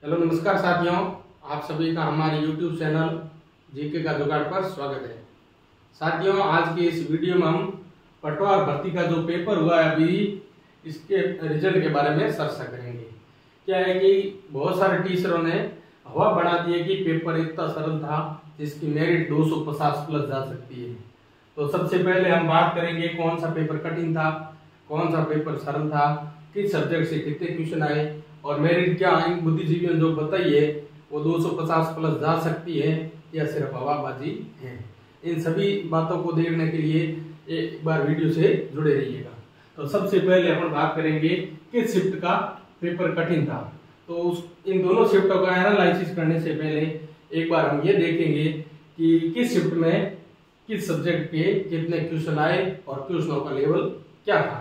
Hello नमस्कार साथियों, आप सभी का हमारे YouTube चैनल जीके का जुगाड़ पर स्वागत है। साथियों, आज के इस वीडियो में हम पटवार भर्ती का जो पेपर हुआ है अभी इसके रिजल्ट के बारे में चर्चा करेंगे। क्या है कि बहुत सारे टीचरों ने हवा बना दी है कि पेपर इतना सरल था जिसकी मेरिट 250 प्लस जा सकती है। तो सबसे पहले हम बात करेंगे कौन सा पेपर कठिन था, कौन सा पेपर सरल था, किस सब्जेक्ट से कितने क्वेश्चन आए और मेरिट क्या इन बुद्धिजीवियों ने जो बताई है वो 250 प्लस जा सकती है या सिर्फ हवाबाजी है। इन सभी बातों को देखने के लिए एक बार वीडियो से जुड़े रहिएगा। तो सबसे पहले हम बात करेंगे किस शिफ्ट का पेपर कठिन था। तो इन दोनों शिफ्टों का एनालिसिस करने से पहले एक बार हम ये देखेंगे कि किस शिफ्ट में किस सब्जेक्ट के कितने क्वेश्चन आए और क्वेश्चनों का लेवल क्या था।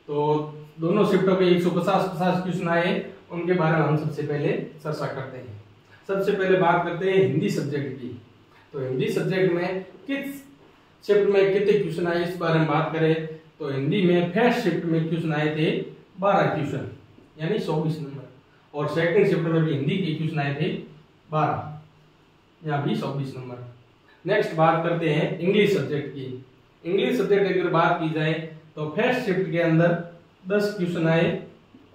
तो दोनों शिफ्टों के 150 क्वेश्चन आए, उनके बारे में हम सबसे पहले चर्चा करते हैं। सबसे पहले बात करते हैं हिंदी सब्जेक्ट की। तो हिंदी सब्जेक्ट में किस शिफ्ट में कितने क्वेश्चन आए इस बारे में बात करें तो हिंदी में फर्स्ट शिफ्ट में क्वेश्चन आए थे 12 क्वेश्चन यानी 24 नंबर, और सेकंड शिफ्ट में भी हिंदी के क्वेश्चन आए थे 12, यहाँ भी 24 नंबर। नेक्स्ट बात करते हैं इंग्लिश सब्जेक्ट की। इंग्लिश सब्जेक्ट अगर बात की जाए तो फर्स्ट शिफ्ट के अंदर 10 क्वेश्चन आए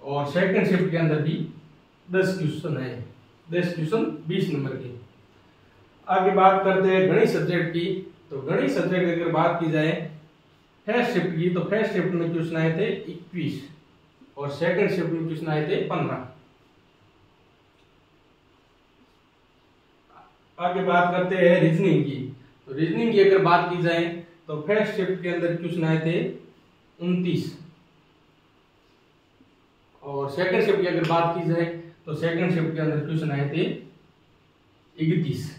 और सेकंड शिफ्ट के अंदर भी 10 क्वेश्चन आए, 10 क्वेश्चन 20 नंबर के। आगे बात करते हैं गणित सब्जेक्ट की। तो गणित सब्जेक्ट अगर बात की जाए फर्स्ट शिफ्ट की तो फर्स्ट शिफ्ट में क्वेश्चन आए थे 21 और सेकंड शिफ्ट में क्वेश्चन आए थे 15। आगे बात करते हैं रीजनिंग की। तो रीजनिंग की अगर बात की जाए तो फर्स्ट शिफ्ट के अंदर क्वेश्चन आए थे 29 और सेकंड शिफ्ट की अगर बात की जाए तो सेकंड शिफ्ट के अंदर क्वेश्चन आए थे 31।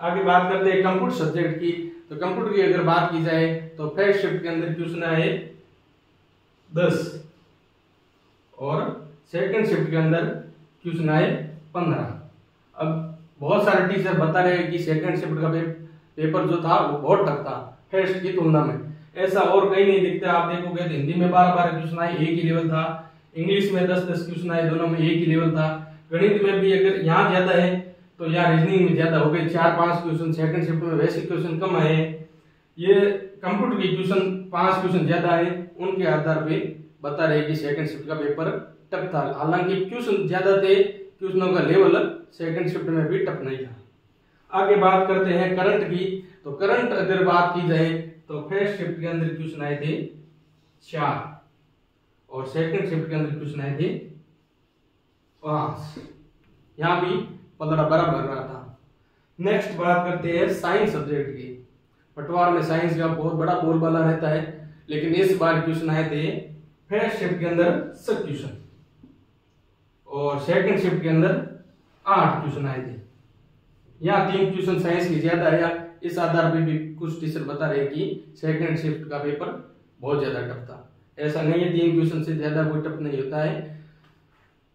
आगे बात करते हैं कंप्यूटर सब्जेक्ट की। तो कंप्यूटर की अगर बात की जाए तो फर्स्ट शिफ्ट के अंदर क्वेश्चन आए 10 और सेकंड शिफ्ट के अंदर क्वेश्चन आए 15। अब बहुत सारे टीचर बता रहे हैं कि सेकंड शिफ्ट का पेपर जो था वो बहुत टफ था फर्स्ट की तुलना में। ऐसा और कहीं नहीं दिखता। आप देखोगे तो हिंदी में 12 क्वेश्चन आए, एक ही लेवल था। इंग्लिश में 10 क्वेश्चन आए, दोनों में एक ही लेवल था। गणित में भी अगर यहाँ ज्यादा है तो यहाँ रीजनिंग में ज्यादा हो गए, 4-5 क्वेश्चन। सेकंड शिफ्ट में वैसे क्वेश्चन कम आए। ये कंप्यूटर के क्वेश्चन 5 क्वेश्चन ज्यादा आए, उनके आधार पे बता रहे कि सेकंड शिफ्ट का पेपर टफ था। हालांकि क्वेश्चन ज्यादा थे, क्वेश्चनों का लेवल सेकंड शिफ्ट में भी टफ नहीं था। आगे बात करते हैं करंट की। तो करंट अगर बात की जाए तो फर्स्ट शिफ्ट के अंदर क्वेश्चन आए थे 4 और सेकंड शिफ्ट के अंदर क्वेश्चन आए थे 5। यहाँ भी 15 बराबर रहा था। नेक्स्ट बात करते हैं साइंस सब्जेक्ट की। पटवार में साइंस का बहुत बड़ा बोलबाला रहता है, लेकिन इस बार क्वेश्चन आए थे फर्स्ट शिफ्ट के अंदर 7 क्वेश्चन और सेकंड शिफ्ट के अंदर 8 क्वेश्चन आए थे। यहाँ 3 क्वेश्चन साइंस की ज्यादा आया। इस आधार पे भी कुछ टीचर बता रहे कि सेकंड शिफ्ट का पेपर बहुत ज्यादा टफ था। ऐसा नहीं है, 3 क्वेश्चन से ज्यादा कोई टफ नहीं होता है।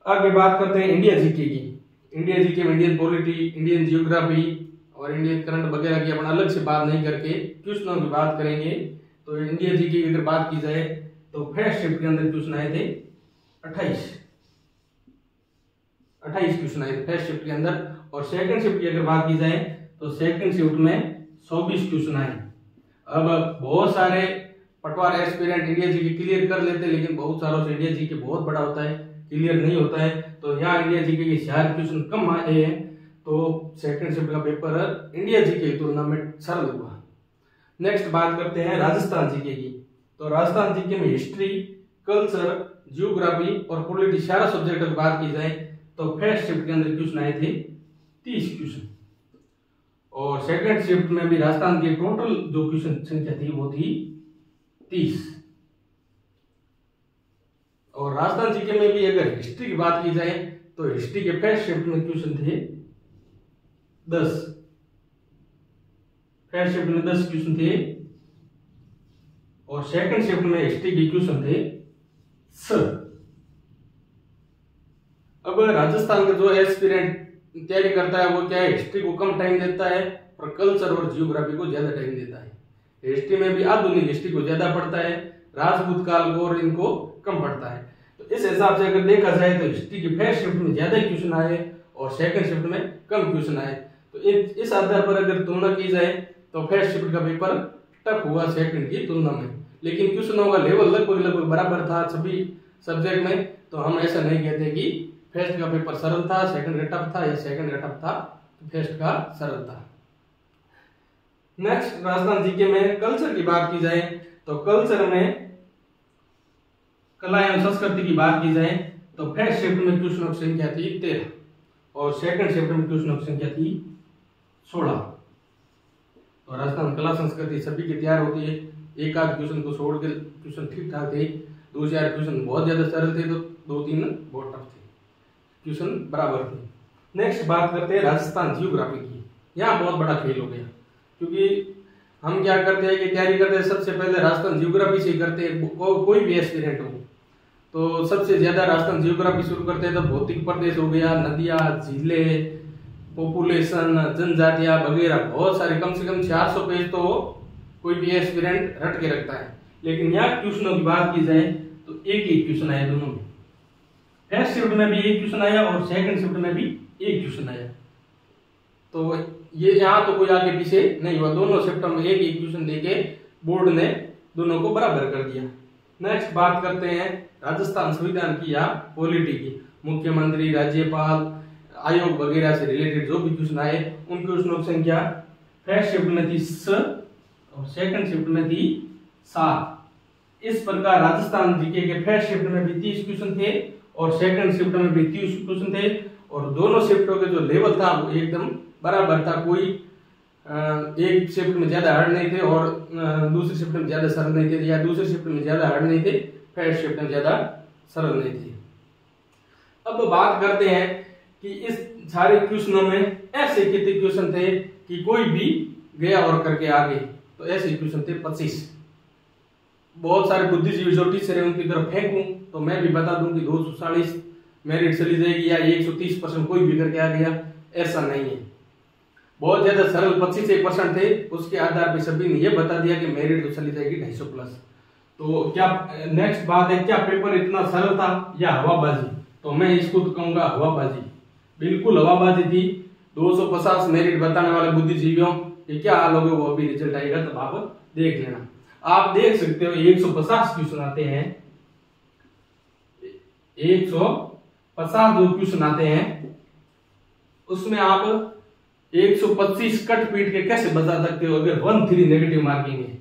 आगे बात करते हैं इंडिया जीके की। इंडिया जीके में इंडियन पॉलिटी, इंडियन जियोग्राफी और इंडियन करंट वगैरह की अपन अलग से बात नहीं करके क्वेश्चनों की बात करेंगे। तो इंडिया जीके की अगर बात की जाए तो फर्स्ट शिफ्ट के अंदर क्वेश्चन आए थे 28 क्वेश्चन आए थे फर्स्ट शिफ्ट के अंदर, और सेकंड शिफ्ट की अगर बात की जाए तो सेकंड शिफ्ट में 24 क्वेश्चन आए। अब बहुत सारे पटवार एस्पिरेंट इंडिया जीके क्लियर कर लेते हैं, लेकिन बहुत सारों से इंडिया जीके बहुत बड़ा होता है, क्लियर नहीं होता है। तो यहाँ इंडिया जीके के 4 क्वेश्चन कम आए हैं, तो सेकंड शिफ्ट का पेपर इंडिया जीके की तुलना में सरल हुआ। नेक्स्ट बात करते हैं राजस्थान जीके की। तो राजस्थान जीके में हिस्ट्री, कल्चर, जियोग्राफी और पॉलिटी सारा सब्जेक्ट की बात की जाए तो फर्स्ट शिफ्ट के अंदर क्वेश्चन आए थे 30 क्वेश्चन और सेकंड शिफ्ट में भी राजस्थान की टोटल जो क्वेश्चन संख्या थी वो थी 30। और राजस्थान जीके में भी अगर हिस्ट्री की बात की जाए तो हिस्ट्री के फर्स्ट शिफ्ट में क्वेश्चन थे 10, फर्स्ट शिफ्ट में 10 क्वेश्चन थे और सेकंड शिफ्ट में हिस्ट्री के क्वेश्चन थे 7। अब राजस्थान का जो एस्पिरेंट तैयारी करता है वो क्या है, हिस्ट्री को कम टाइम देता है और कल्चर और जियोग्राफी को ज्यादा टाइम देता है। हिस्ट्री में भी आधुनिक हिस्ट्री को ज्यादा पढ़ता है, राजपूत काल को और इनको कम पढ़ता है। तो इस हिसाब से अगर देखा जाए तो हिस्ट्री की फर्स्ट शिफ्ट में ज्यादा क्वेश्चन आए और सेकंड शिफ्ट में कम क्वेश्चन आए। तो इस आधार पर अगर तुलना की जाए तो फर्स्ट शिफ्ट का पेपर टफ हुआ सेकंड की तुलना में, लेकिन क्वेश्चनों का लेवल लगभग बराबर था सभी सब्जेक्ट में। तो हम ऐसा नहीं कहते कि फर्स्ट का पेपर सरल था सेकंड का टफ था या सेकंड का टफ था फर्स्ट का सरल था। नेक्स्ट राजस्थान जीके में कल्चर की बात की जाए तो कल्चर में कला एवं संस्कृति की बात की जाए तो फर्स्ट शिफ्ट में क्वेश्चनों की संख्या थी 13 और सेकंड शिफ्ट में क्वेश्चनों की संख्या थी 16। तो राजस्थान कला संस्कृति सभी की तैयार होती है, एक आध क्वेश्चन को छोड़ के क्वेश्चन ठीक ठाक थे, 2-4 क्वेश्चन बहुत ज्यादा सरल थे तो 2-3 बहुत टफ थे, क्वेश्चन बराबर थे। नेक्स्ट बात करते हैं राजस्थान जियोग्राफी की। यहाँ बहुत बड़ा खेल हो गया, क्योंकि हम क्या करते हैं कि तैयारी करते हैं सबसे पहले राजस्थान जियोग्राफी से करते हैं, कोई भी एस्पिरेंट हो तो सबसे ज्यादा राजस्थान जियोग्राफी शुरू करते हैं। तो भौतिक प्रदेश हो गया, नदियां, झीलें, पॉपुलेशन, जनजातियां वगैरह बहुत सारे, कम से कम 400 पेज तो कोई भी एस्पिरेंट रट के रखता है। लेकिन यहाँ क्वेश्चनों की बात की जाए तो एक ही क्वेश्चन आया दोनों में, फर्स्ट शिफ्ट में भी एक क्वेश्चन आया और सेकंड शिफ्ट में भी एक क्वेश्चन आया। तो ये यहाँ तो कोई आगे पीछे नहीं हुआ, दोनों शिफ्ट में एक ही क्वेश्चन देके बोर्ड ने दोनों को बराबर कर दिया। नेक्स्ट बात करते हैं राजस्थान संविधान की या पॉलिटी की। मुख्यमंत्री, राज्यपाल, आयोग वगैरह से रिलेटेड जो भी क्वेश्चन आए उन क्वेश्चनों की संख्या फर्स्ट शिफ्ट में थी 6 और सेकंड शिफ्ट में थी 7। इस प्रकार राजस्थान जीके के फर्स्ट शिफ्ट में भी 30 क्वेश्चन थे और सेकंड शिफ्ट में भी 30 क्वेश्चन थे और दोनों शिफ्टों के जो लेवल था वो एकदम बराबर था। कोई एक शिफ्ट में ज्यादा हार्ड नहीं थे और दूसरी शिफ्ट में ज्यादा सरल नहीं थे, या दूसरी शिफ्ट में ज्यादा हार्ड नहीं थे, फर्स्ट शिफ्ट में ज्यादा सरल नहीं थे। अब बात करते हैं कि इस सारे क्वेश्चनों में ऐसे कितने क्वेश्चन थे कि कोई भी गया और करके आ गए। तो ऐसे क्वेश्चन थे 25। बहुत सारे बुद्धिजीवी जो टीचर है उनकी तरफ फेंकूं तो मैं भी बता दूं कि 240 मेरिट चली जाएगी या 130% कोई भी करके आ गया, ऐसा नहीं है। बहुत ज्यादा सरल 25% थे, उसके आधार पे सभी ने ये बता दिया कि मेरिट तो चली जाएगी 250 प्लस। तो क्या नेक्स्ट बात है, क्या पेपर इतना सरल था या हवाबाजी? तो मैं इसको तो कहूंगा हवाबाजी, बिल्कुल हवाबाजी थी। 250 मेरिट बताने वाले बुद्धिजीवियों ये क्या हाल होगा वो अभी रिजल्ट आएगा तब आप देख लेना। आप देख सकते हो 150 क्वेश्चन आते हैं, 150 जो क्वेश्चन आते हैं उसमें आप 125 कट पीट के कैसे बता सकते हो? अगर 1-3 नेगेटिव मार्किंग है,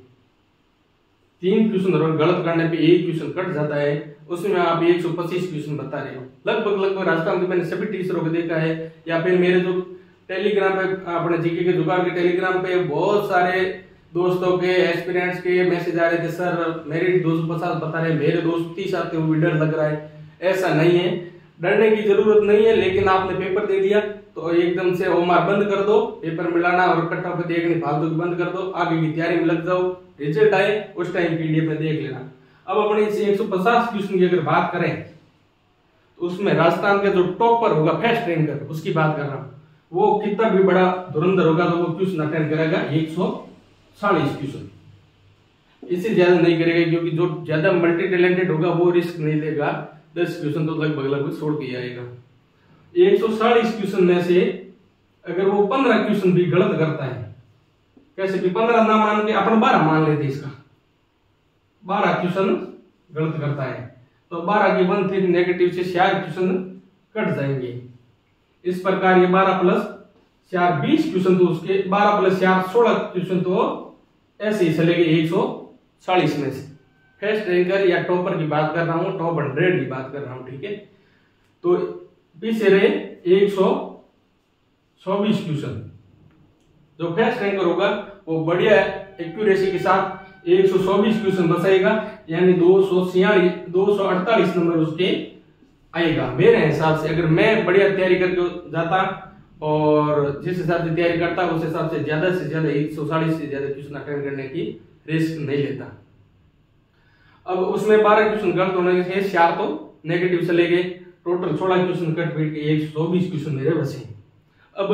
3 क्वेश्चन गलत करने पे 1 क्वेश्चन कट जाता है, उसमें आप 125 क्वेश्चन बता रहे हो। लगभग राजस्थान के मैंने सभी टीचरों को देखा है, या फिर मेरे जो टेलीग्राम पे अपने जीके के जुगाड़ के टेलीग्राम पे बहुत सारे दोस्तों के एस्पिरेंट्स के मैसेज आ रहे थे, सर मेरिट 250 बता रहे, मेरे 230 आते हुए भी डर लग रहा है। ऐसा नहीं है, डरने की जरूरत नहीं है, लेकिन आपने पेपर दे दिया तो एकदम से ओमार बंद कर दो, पेपर मिलाना और कट्टा पे देखने फालतू की बंद कर दो, आगे की तैयारी में लग जाओ, रिजल्ट आए उस टाइम पीडीएफ में देख लेना। अब अपने इस 150 क्वेश्चन की अगर बात करें तो उसमें राजस्थान का जो टॉपर होगा फर्स्ट रैंकर उसकी बात कर रहा हूं, वो कितना भी बड़ा धुरंधर होगा तो वो क्वेश्चन अटेंड करेगा 140 क्वेश्चन, इससे ज्यादा नहीं करेगा, क्योंकि जो ज्यादा मल्टी टैलेंटेड होगा वो रिस्क नहीं लेगा, 10 क्वेश्चन तो लगभग छोड़ के आएगा। 140 क्वेश्चन में से अगर वो 15 क्वेश्चन भी गलत करता है, कैसे भी 15 ना मान के अपन 12 मान लेते, इसका 12 क्वेश्चन गलत करता है तो 12 की 1-3 नेगेटिव से 4 क्वेश्चन कट जाएंगे। इस प्रकार ये 12 प्लस 4 20 क्वेश्चन, तो उसके 12 प्लस 4 16 क्वेश्चन तो ऐसे ही चलेंगे 140 में से। फर्स्ट रैंकर या टॉपर की बात कर रहा हूं, टॉप 100 की बात कर रहा हूं, ठीक है। तो पीछे रहे 124 क्वेश्चन। जो फर्स्ट रैंकर होगा वो बढ़िया एक्यूरेसी के साथ 124 क्वेश्चन बचाएगा, यानी 248 नंबर उसके आएगा। मेरे हिसाब से अगर मैं बढ़िया तैयारी करके जाता और जिस हिसाब से तैयारी करता उस हिसाब से ज्यादा 140 से ज्यादा क्वेश्चन अटेंड करने की रिस्क नहीं लेता। अब उसमें 12 क्वेश्चन गलत होने से 4 तो नेगेटिव चले गए, टोटल 16 क्वेश्चन कट पीट के 124 क्वेश्चन मेरे बचे। अब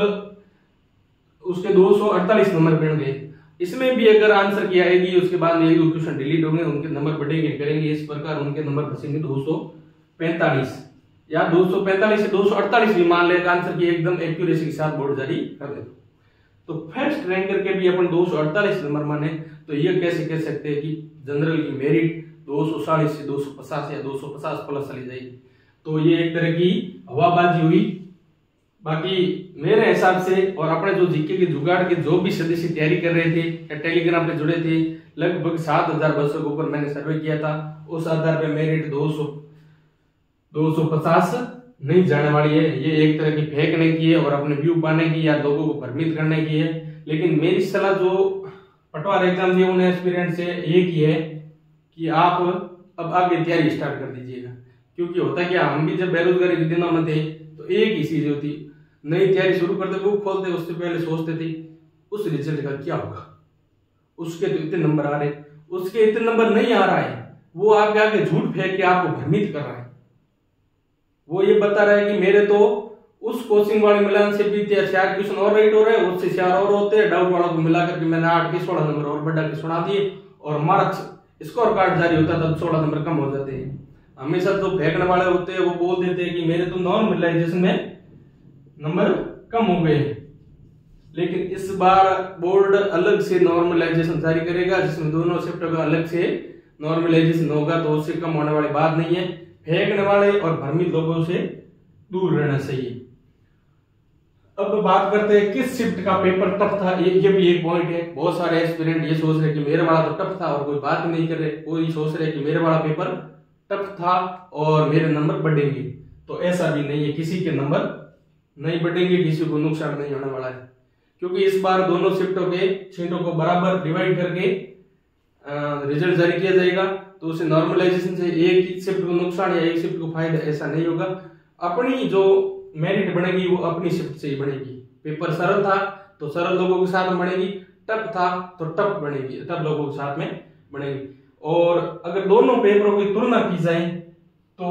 उसके 248 नंबर बन गए। इसमें भी अगर आंसर की आएगी उसके बाद में 1-2 क्वेश्चन डिलीट होंगे, उनके नंबर बढ़ेंगे करेंगे, इस प्रकार उनके नंबर बचेंगे 245 या 245 से 248 भी मान लेगा आंसर की एकदम एक्यूरेसी के साथ बोर्ड जारी कर दे। तो फर्स्ट रैंकर के भी अपन 248 नंबर माने तो ये कैसे कह सकते हैं कि जनरल की मेरिट 240 से 250 या 250 प्लस चली जाएगी। तो ये एक तरह की हवाबाजी हुई। बाकी मेरे हिसाब से और अपने जो जीके के जुगाड़ के जो भी सदस्य तैयारी कर रहे थे या टेलीग्राम पे जुड़े थे, लगभग 7000 बच्चों के ऊपर मैंने सर्वे किया था। उस आधार पे मेरिट 250 नहीं जाने वाली है। ये एक तरह की फेंकने की है और अपने व्यू पाने की या लोगों को भ्रमित करने की है। लेकिन मेरी सलाह जो पटवार एग्जाम दिए उन्हें एस्पिरेंट से एक ही है कि आप अब आगे तैयारी स्टार्ट कर दीजिएगा। क्योंकि होता क्या, हम भी जब बेरोजगारी के दिनों में थे तो एक ही चीज होती, नई तैयारी शुरू करते बुक खोलते उससे पहले सोचते थे उस रिजल्ट का क्या होगा, उसके तो इतने नंबर आ रहे, उसके इतने नंबर नहीं आ रहा है। वो आपके आगे झूठ फेंक के आपको भ्रमित कर रहा है। वो ये बता रहा है कि मेरे तो उस कोचिंग वाले मिलान से भी 4 क्वेश्चन और राइट हो रहे हैं, उससे 4 और होते हैं, डाउट वालों को मिलाकर के मैंने 8 के 16 नंबर और बढ़ा के सुना दिए और मार्क्स स्कोर कार्ड जारी होता तब 16 नंबर कम हो जाते हैं। हमेशा जो फेंकने वाले होते हैं वो बोल देते हैं कि मेरे तो नॉर्मलाइजेशन में नंबर कम हो गए। लेकिन इस बार बोर्ड अलग से नॉर्मलाइजेशन जारी करेगा जिसमें दोनों शिफ्टों का अलग से नॉर्मलाइजेशन होगा, तो उससे कम होने वाली बात नहीं है। फेंकने वाले और भ्रमित लोगों से दूर रहना चाहिए। अब बात करते हैं किस शिफ्ट का पेपर टफ था। ये भी एक पॉइंट है। बहुत सारे एस्पिरेंट ये सोच रहे कि मेरे वाला तो टफ था और कोई बात नहीं कर रहे। कोई सोच रहे कि मेरे वाला पेपर टफ था और मेरे नंबर बढ़ेंगे, तो ऐसा भी नहीं है। किसी के नंबर नहीं बढ़ेंगे, किसी को नुकसान नहीं होने वाला है। क्योंकि इस बार दोनों शिफ्टों के सीटों को बराबर डिवाइड करके रिजल्ट जारी किया जाएगा, तो उसे नॉर्मलाइजेशन से एक शिफ्ट को नुकसान या एक शिफ्ट को फायदा ऐसा नहीं होगा। अपनी जो मेरिट बनेगी वो अपनी शिफ्ट से ही बनेगी। पेपर सरल था तो सरल लोगों के साथ में बनेगी, टफ था तो टफ बनेगी, टफ लोगों के साथ में बनेगी। और अगर दोनों पेपरों की तुलना की जाए तो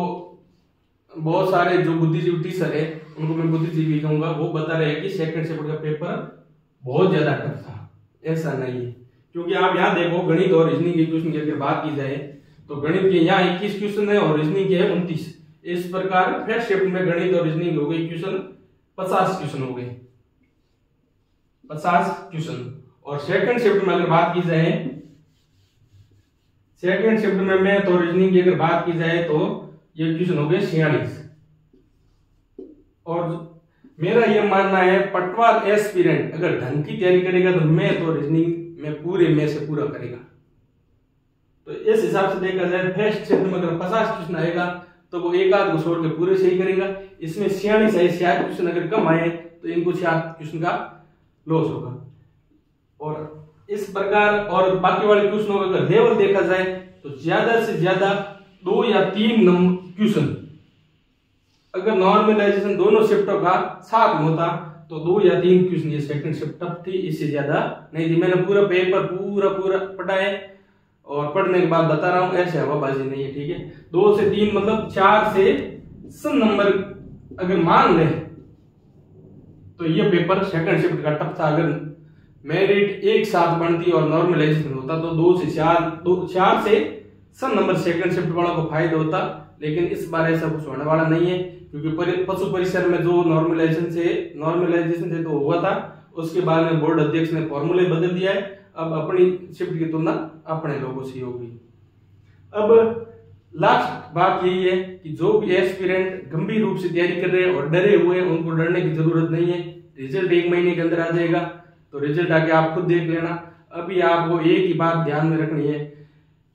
बहुत सारे जो बुद्धिजीवी टीचर है, उनको मैं बुद्धिजीवी कहूंगा, वो बता रहे हैं कि सेकंड शिफ्ट का पेपर बहुत ज्यादा टफ था। ऐसा नहीं है, क्योंकि आप यहाँ देखो गणित और रीजनिंग के क्वेश्चन की अगर बात की जाए तो गणित के यहाँ 21 क्वेश्चन है और रीजनिंग के 29। इस प्रकार फर्स्ट शिफ्ट में गणित और रीजनिंग हो गई क्वेश्चन 50 क्वेश्चन हो गए, 50 क्वेश्चन। और सेकंड शिफ्ट में अगर बात की जाए, सेकंड शिफ्ट में मैथ और रीजनिंग की अगर बात की जाए तो ये क्वेश्चन हो गए 46। और मेरा ये मानना है पटवार एस्पिरेंट अगर ढंग की तैयारी करेगा तो मैथ और रीजनिंग में पूरे में से पूरा करेगा। तो इस हिसाब से देखा जाए फर्स्ट शिफ्ट में अगर 50 क्वेश्चन आएगा तो वो एक आध को छोड़ के पूरे सही करेगा। इसमें 46 है, 4 क्वेश्चन अगर कम आए तो इनको 4 क्वेश्चन का लॉस होगा। और इस प्रकार और बाकी वाले क्वेश्चनों का अगर लेवल देखा जाए तो ज्यादा से ज्यादा 2 या 3 क्वेश्चन अगर नॉर्मलाइजेशन दोनों शिफ्टों का साथ में होता तो 2 या 3 क्वेश्चन ये सेकंड शिफ्ट टफ थी, इससे ज्यादा नहीं थी। मैंने पूरा पेपर पूरा पढ़ा है और पढ़ने के बाद बता रहा हूं, ऐसे हवाबाजी नहीं है, ठीक है। 2 से 3 मतलब 4 से 7 नंबर अगर मान ले तो ये पेपर सेकंड शिफ्ट का टफ था। अगर मेरिट एक साथ बनती और नॉर्मलाइजेशन होता तो 2 से 4 से 7 नंबर सेकंड शिफ्ट वालों को फायदा होता। लेकिन इस बार ऐसा कुछ होने वाला नहीं है, क्योंकि पशु परिसर में जो नॉर्मलाइजेशन से तो हुआ था, उसके बाद में बोर्ड अध्यक्ष ने फॉर्मूले बदल दिया है। अब अपनी शिफ्ट की तुलना अपने लोगों से होगी। अब लास्ट बात यही है कि जो भी एस्पिरेंट गंभीर रूप से तैयारी कर रहे हैं और डरे हुए हैं, उनको डरने की जरूरत नहीं है। रिजल्ट 1 महीने के अंदर आ जाएगा, तो रिजल्ट आके आप खुद देख लेना। अभी आपको एक ही बात ध्यान में रखनी है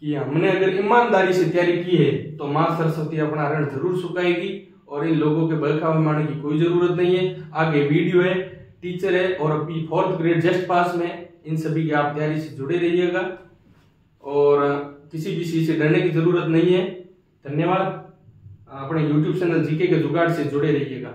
कि हमने अगर ईमानदारी से तैयारी की है तो मां सरस्वती अपना ऋण जरूर चुकाएगी और इन लोगों के बहकावे मारने की कोई जरूरत नहीं है। आगे वीडियो है, टीचर है और अभी 4th ग्रेड जस्ट पास में, इन सभी की आप तैयारी से जुड़े रहिएगा और किसी भी चीज से डरने की जरूरत नहीं है। धन्यवाद। अपने YouTube चैनल जीके के जुगाड़ से जुड़े रहिएगा।